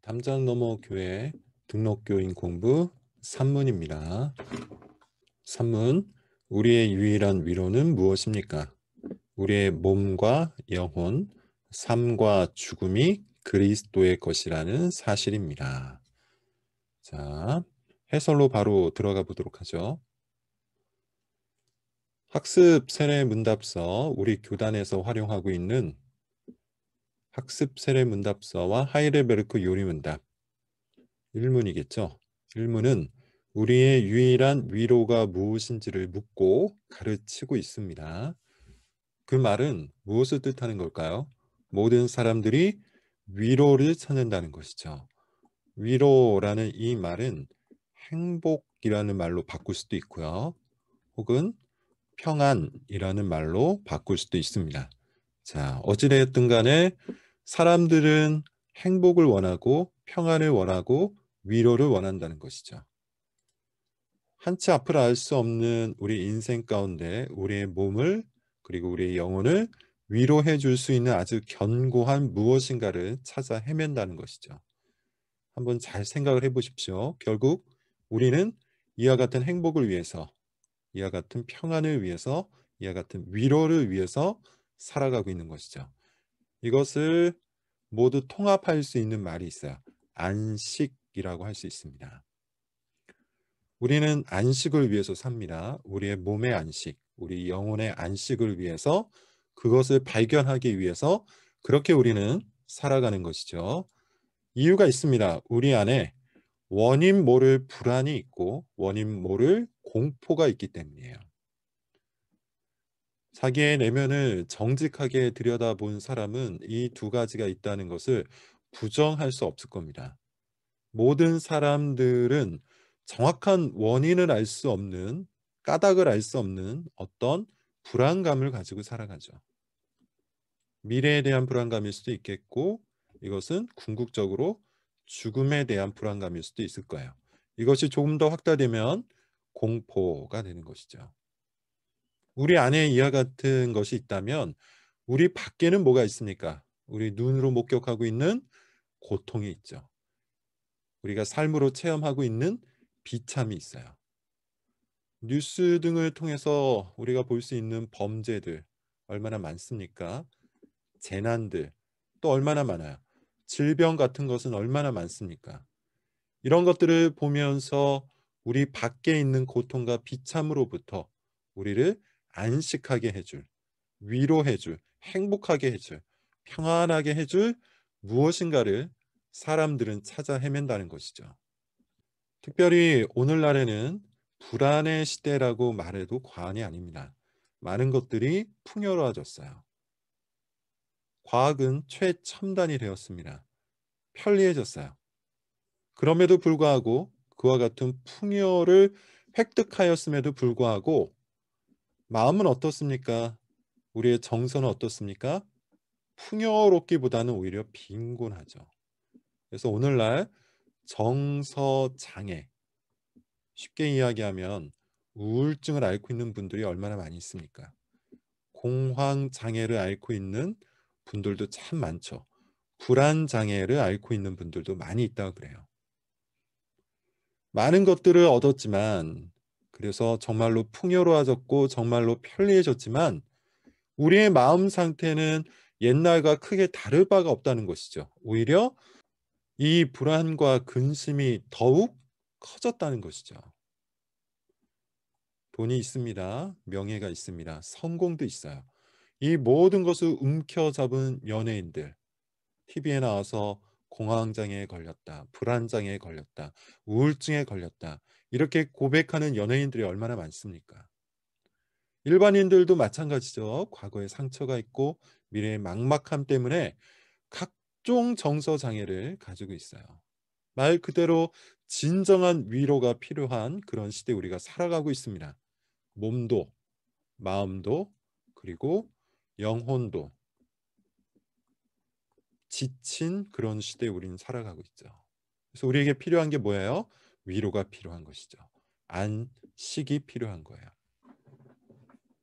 담장 너머 교회 등록교인 공부 3문입니다. 3문, 우리의 유일한 위로는 무엇입니까? 우리의 몸과 영혼, 삶과 죽음이 그리스도의 것이라는 사실입니다. 자, 해설로 바로 들어가 보도록 하죠. 학습 세례 문답서, 우리 교단에서 활용하고 있는 학습 세례 문답서와 하이델베르크 요리 문답 1문이겠죠. 1문은 우리의 유일한 위로가 무엇인지를 묻고 가르치고 있습니다. 그 말은 무엇을 뜻하는 걸까요? 모든 사람들이 위로를 찾는다는 것이죠. 위로라는 이 말은 행복이라는 말로 바꿀 수도 있고요. 혹은 평안이라는 말로 바꿀 수도 있습니다. 자, 어찌되었든 간에 사람들은 행복을 원하고 평안을 원하고 위로를 원한다는 것이죠. 한치 앞을 알 수 없는 우리 인생 가운데 우리의 몸을 그리고 우리의 영혼을 위로해 줄 수 있는 아주 견고한 무엇인가를 찾아 헤맨다는 것이죠. 한번 잘 생각을 해보십시오. 결국 우리는 이와 같은 행복을 위해서, 이와 같은 평안을 위해서, 이와 같은 위로를 위해서 살아가고 있는 것이죠. 이것을 모두 통합할 수 있는 말이 있어요. 안식이라고 할 수 있습니다. 우리는 안식을 위해서 삽니다. 우리의 몸의 안식, 우리 영혼의 안식을 위해서 그것을 발견하기 위해서 그렇게 우리는 살아가는 것이죠. 이유가 있습니다. 우리 안에 원인 모를 불안이 있고 원인 모를 공포가 있기 때문이에요. 자기의 내면을 정직하게 들여다본 사람은 이 두 가지가 있다는 것을 부정할 수 없을 겁니다. 모든 사람들은 정확한 원인을 알 수 없는, 까닭을 알 수 없는 어떤 불안감을 가지고 살아가죠. 미래에 대한 불안감일 수도 있겠고, 이것은 궁극적으로 죽음에 대한 불안감일 수도 있을 거예요. 이것이 조금 더 확대되면 공포가 되는 것이죠. 우리 안에 이와 같은 것이 있다면 우리 밖에는 뭐가 있습니까? 우리 눈으로 목격하고 있는 고통이 있죠. 우리가 삶으로 체험하고 있는 비참이 있어요. 뉴스 등을 통해서 우리가 볼 수 있는 범죄들 얼마나 많습니까? 재난들 또 얼마나 많아요. 질병 같은 것은 얼마나 많습니까? 이런 것들을 보면서 우리 밖에 있는 고통과 비참으로부터 우리를 안식하게 해줄, 위로해줄, 행복하게 해줄, 평안하게 해줄 무엇인가를 사람들은 찾아 헤맨다는 것이죠. 특별히 오늘날에는 불안의 시대라고 말해도 과언이 아닙니다. 많은 것들이 풍요로워졌어요. 과학은 최첨단이 되었습니다. 편리해졌어요. 그럼에도 불구하고 그와 같은 풍요를 획득하였음에도 불구하고 마음은 어떻습니까? 우리의 정서는 어떻습니까? 풍요롭기보다는 오히려 빈곤하죠. 그래서 오늘날 정서 장애, 쉽게 이야기하면 우울증을 앓고 있는 분들이 얼마나 많이 있습니까? 공황 장애를 앓고 있는 분들도 참 많죠. 불안 장애를 앓고 있는 분들도 많이 있다고 그래요. 많은 것들을 얻었지만 그래서 정말로 풍요로워졌고 정말로 편리해졌지만 우리의 마음 상태는 옛날과 크게 다를 바가 없다는 것이죠. 오히려 이 불안과 근심이 더욱 커졌다는 것이죠. 돈이 있습니다. 명예가 있습니다. 성공도 있어요. 이 모든 것을 움켜잡은 연예인들, TV에 나와서 공황장애에 걸렸다, 불안장애에 걸렸다, 우울증에 걸렸다 이렇게 고백하는 연예인들이 얼마나 많습니까? 일반인들도 마찬가지죠. 과거에 상처가 있고 미래의 막막함 때문에 각종 정서 장애를 가지고 있어요. 말 그대로 진정한 위로가 필요한 그런 시대에 우리가 살아가고 있습니다. 몸도 마음도 그리고 영혼도 지친 그런 시대에 우리는 살아가고 있죠. 그래서 우리에게 필요한 게 뭐예요? 위로가 필요한 것이죠. 안식이 필요한 거예요.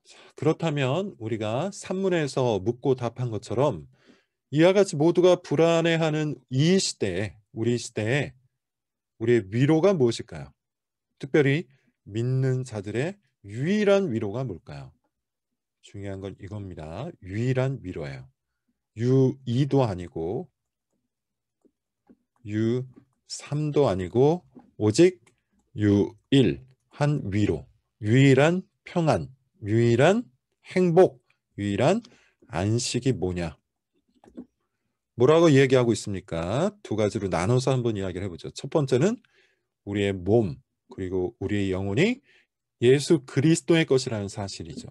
자, 그렇다면 우리가 산문에서 묻고 답한 것처럼 이와 같이 모두가 불안해하는 이 시대에 우리 시대에 우리의 위로가 무엇일까요? 특별히 믿는 자들의 유일한 위로가 뭘까요? 중요한 건 이겁니다. 유일한 위로예요. 유2도 아니고 유3도 아니고 오직 유1 한 위로, 유일한 평안, 유일한 행복, 유일한 안식이 뭐냐? 뭐라고 이야기하고 있습니까? 두 가지로 나눠서 한번 이야기를 해보죠. 첫 번째는 우리의 몸 그리고 우리의 영혼이 예수 그리스도의 것이라는 사실이죠.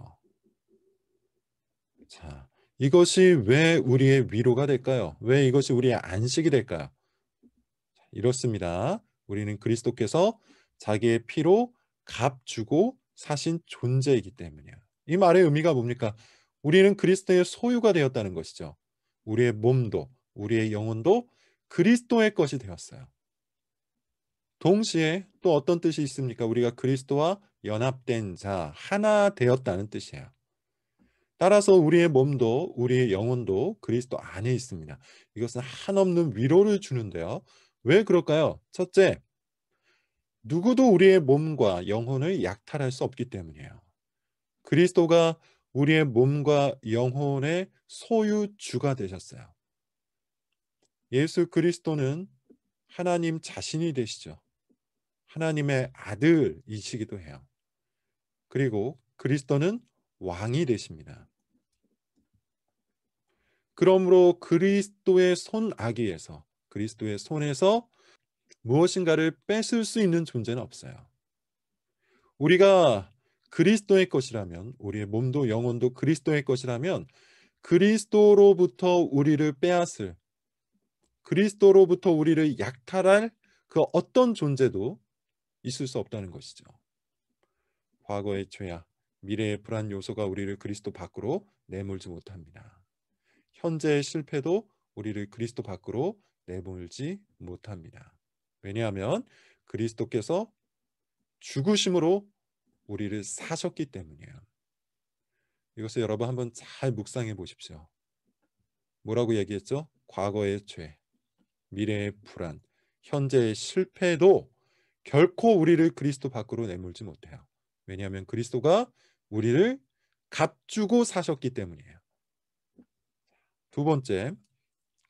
자, 이것이 왜 우리의 위로가 될까요? 왜 이것이 우리의 안식이 될까요? 이렇습니다. 우리는 그리스도께서 자기의 피로 값주고 사신 존재이기 때문이에요. 이 말의 의미가 뭡니까? 우리는 그리스도의 소유가 되었다는 것이죠. 우리의 몸도 우리의 영혼도 그리스도의 것이 되었어요. 동시에 또 어떤 뜻이 있습니까? 우리가 그리스도와 연합된 자, 하나 되었다는 뜻이에요. 따라서 우리의 몸도 우리의 영혼도 그리스도 안에 있습니다. 이것은 한없는 위로를 주는데요. 왜 그럴까요? 첫째, 누구도 우리의 몸과 영혼을 약탈할 수 없기 때문이에요. 그리스도가 우리의 몸과 영혼의 소유주가 되셨어요. 예수 그리스도는 하나님 자신이 되시죠. 하나님의 아들이시기도 해요. 그리고 그리스도는 왕이 되십니다. 그러므로 그리스도의 손아귀에서 그리스도의 손에서 무엇인가를 뺏을 수 있는 존재는 없어요. 우리가 그리스도의 것이라면 우리의 몸도 영혼도 그리스도의 것이라면 그리스도로부터 우리를 빼앗을 그리스도로부터 우리를 약탈할 그 어떤 존재도 있을 수 없다는 것이죠. 과거의 죄악, 미래의 불안 요소가 우리를 그리스도 밖으로 내몰지 못합니다. 현재의 실패도 우리를 그리스도 밖으로 내몰지 못합니다. 왜냐하면 그리스도께서 죽으심으로 우리를 사셨기 때문이에요. 이것을 여러분 한번 잘 묵상해 보십시오. 뭐라고 얘기했죠? 과거의 죄, 미래의 불안, 현재의 실패도 결코 우리를 그리스도 밖으로 내몰지 못해요. 왜냐하면 그리스도가 우리를 값주고 사셨기 때문이에요. 두 번째,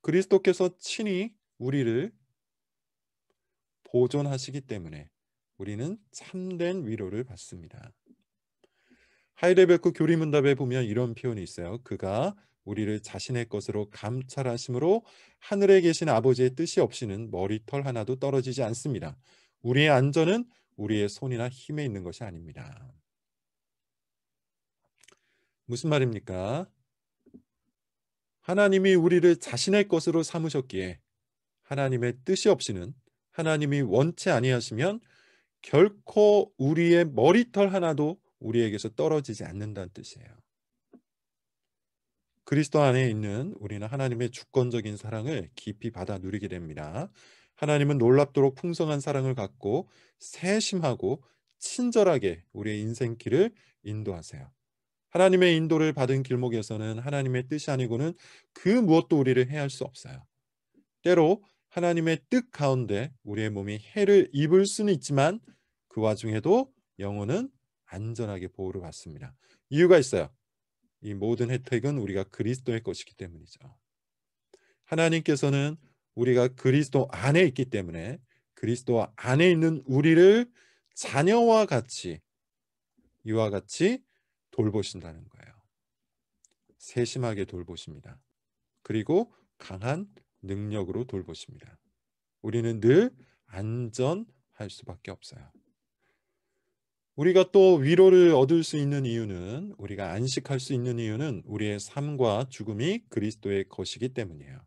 그리스도께서 친히 우리를 보존하시기 때문에 우리는 참된 위로를 받습니다. 하이델베르크 교리문답에 보면 이런 표현이 있어요. 그가 우리를 자신의 것으로 감찰하심으로 하늘에 계신 아버지의 뜻이 없이는 머리털 하나도 떨어지지 않습니다. 우리의 안전은 우리의 손이나 힘에 있는 것이 아닙니다. 무슨 말입니까? 하나님이 우리를 자신의 것으로 삼으셨기에 하나님의 뜻이 없이는 하나님이 원치 아니하시면 결코 우리의 머리털 하나도 우리에게서 떨어지지 않는다는 뜻이에요. 그리스도 안에 있는 우리는 하나님의 주권적인 사랑을 깊이 받아 누리게 됩니다. 하나님은 놀랍도록 풍성한 사랑을 갖고 세심하고 친절하게 우리의 인생길을 인도하세요. 하나님의 인도를 받은 길목에서는 하나님의 뜻이 아니고는 그 무엇도 우리를 해할 수 없어요. 때로 하나님의 뜻 가운데 우리의 몸이 해를 입을 수는 있지만 그 와중에도 영혼은 안전하게 보호를 받습니다. 이유가 있어요. 이 모든 혜택은 우리가 그리스도의 것이기 때문이죠. 하나님께서는 우리가 그리스도 안에 있기 때문에 그리스도 안에 있는 우리를 자녀와 같이 이와 같이 돌보신다는 거예요. 세심하게 돌보십니다. 그리고 강한 능력으로 돌보십니다. 우리는 늘 안전할 수밖에 없어요. 우리가 또 위로를 얻을 수 있는 이유는 우리가 안식할 수 있는 이유는 우리의 삶과 죽음이 그리스도의 것이기 때문이에요.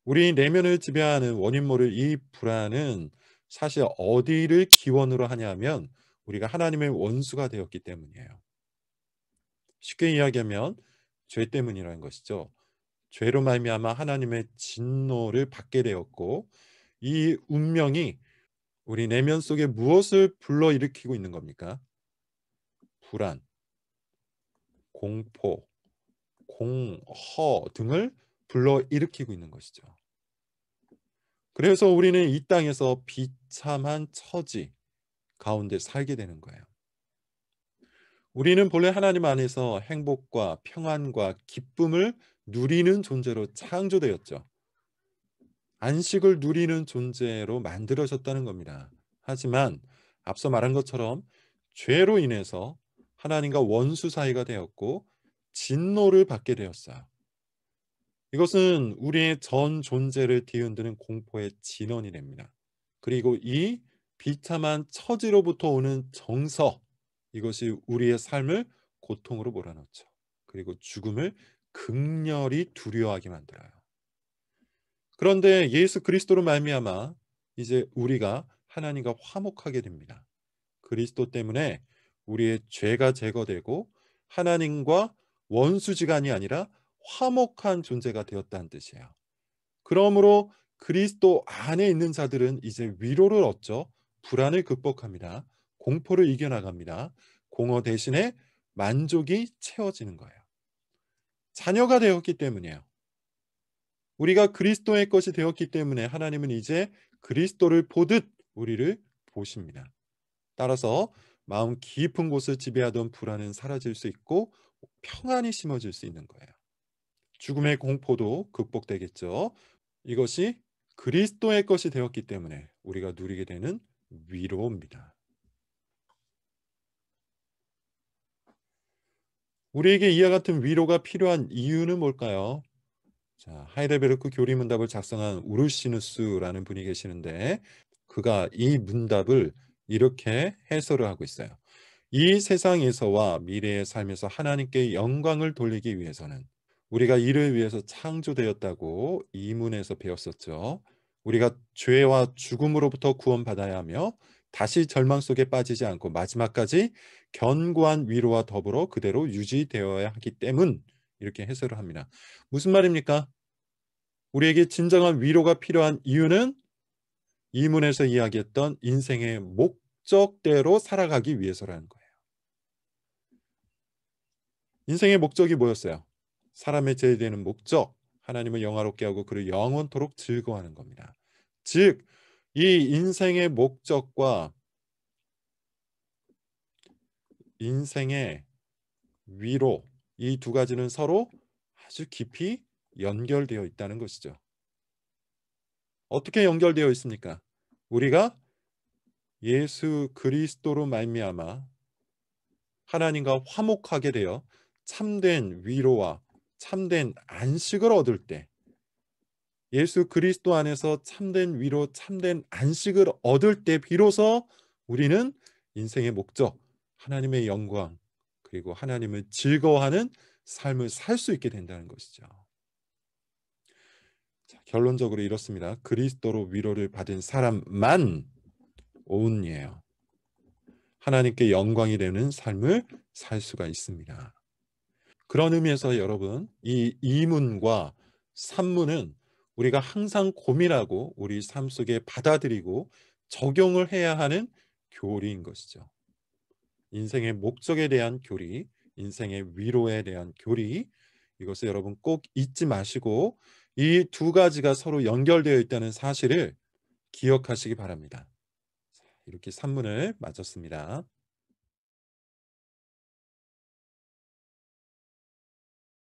우리 내면을 지배하는 원인 모를 이 불안은 사실 어디를 기원으로 하냐면 우리가 하나님의 원수가 되었기 때문이에요. 쉽게 이야기하면 죄 때문이라는 것이죠. 죄로 말미암아 하나님의 진노를 받게 되었고 이 운명이 우리 내면 속에 무엇을 불러일으키고 있는 겁니까? 불안, 공포, 공허 등을 불러일으키고 있는 것이죠. 그래서 우리는 이 땅에서 비참한 처지 가운데 살게 되는 거예요. 우리는 본래 하나님 안에서 행복과 평안과 기쁨을 누리는 존재로 창조되었죠. 안식을 누리는 존재로 만들어졌다는 겁니다. 하지만 앞서 말한 것처럼 죄로 인해서 하나님과 원수 사이가 되었고 진노를 받게 되었어요. 이것은 우리의 전 존재를 뒤흔드는 공포의 진원이 됩니다. 그리고 이 비참한 처지로부터 오는 정서, 이것이 우리의 삶을 고통으로 몰아넣죠. 그리고 죽음을 극렬히 두려워하게 만들어요. 그런데 예수 그리스도로 말미암아 이제 우리가 하나님과 화목하게 됩니다. 그리스도 때문에 우리의 죄가 제거되고 하나님과 원수지간이 아니라 화목한 존재가 되었다는 뜻이에요. 그러므로 그리스도 안에 있는 자들은 이제 위로를 얻죠. 불안을 극복합니다. 공포를 이겨나갑니다. 공허 대신에 만족이 채워지는 거예요. 자녀가 되었기 때문이에요. 우리가 그리스도의 것이 되었기 때문에 하나님은 이제 그리스도를 보듯 우리를 보십니다. 따라서 마음 깊은 곳을 지배하던 불안은 사라질 수 있고 평안이 심어질 수 있는 거예요. 죽음의 공포도 극복되겠죠. 이것이 그리스도의 것이 되었기 때문에 우리가 누리게 되는 위로입니다. 우리에게 이와 같은 위로가 필요한 이유는 뭘까요? 자, 하이델베르크 교리문답을 작성한 우르시누스라는 분이 계시는데 그가 이 문답을 이렇게 해설을 하고 있어요. 이 세상에서와 미래의 삶에서 하나님께 영광을 돌리기 위해서는 우리가 이를 위해서 창조되었다고 이문에서 배웠었죠. 우리가 죄와 죽음으로부터 구원받아야 하며 다시 절망 속에 빠지지 않고 마지막까지 견고한 위로와 더불어 그대로 유지되어야 하기 때문 이렇게 해설을 합니다. 무슨 말입니까? 우리에게 진정한 위로가 필요한 이유는 이문에서 이야기했던 인생의 목적대로 살아가기 위해서라는 거예요. 인생의 목적이 뭐였어요? 사람의 제되는 목적, 하나님을 영화롭게 하고 그를 영원토록 즐거워하는 겁니다. 즉, 이 인생의 목적과 인생의 위로, 이 두 가지는 서로 아주 깊이 연결되어 있다는 것이죠. 어떻게 연결되어 있습니까? 우리가 예수 그리스도로 말미암아 하나님과 화목하게 되어 참된 위로와 참된 안식을 얻을 때, 예수 그리스도 안에서 참된 위로, 참된 안식을 얻을 때 비로소 우리는 인생의 목적, 하나님의 영광, 그리고 하나님을 즐거워하는 삶을 살 수 있게 된다는 것이죠. 자, 결론적으로 이렇습니다. 그리스도로 위로를 받은 사람만 온유해요. 하나님께 영광이 되는 삶을 살 수가 있습니다. 그런 의미에서 여러분, 이 이문과 산문은 우리가 항상 고민하고 우리 삶 속에 받아들이고 적용을 해야 하는 교리인 것이죠. 인생의 목적에 대한 교리, 인생의 위로에 대한 교리, 이것을 여러분 꼭 잊지 마시고 이 두 가지가 서로 연결되어 있다는 사실을 기억하시기 바랍니다. 이렇게 산문을 마쳤습니다.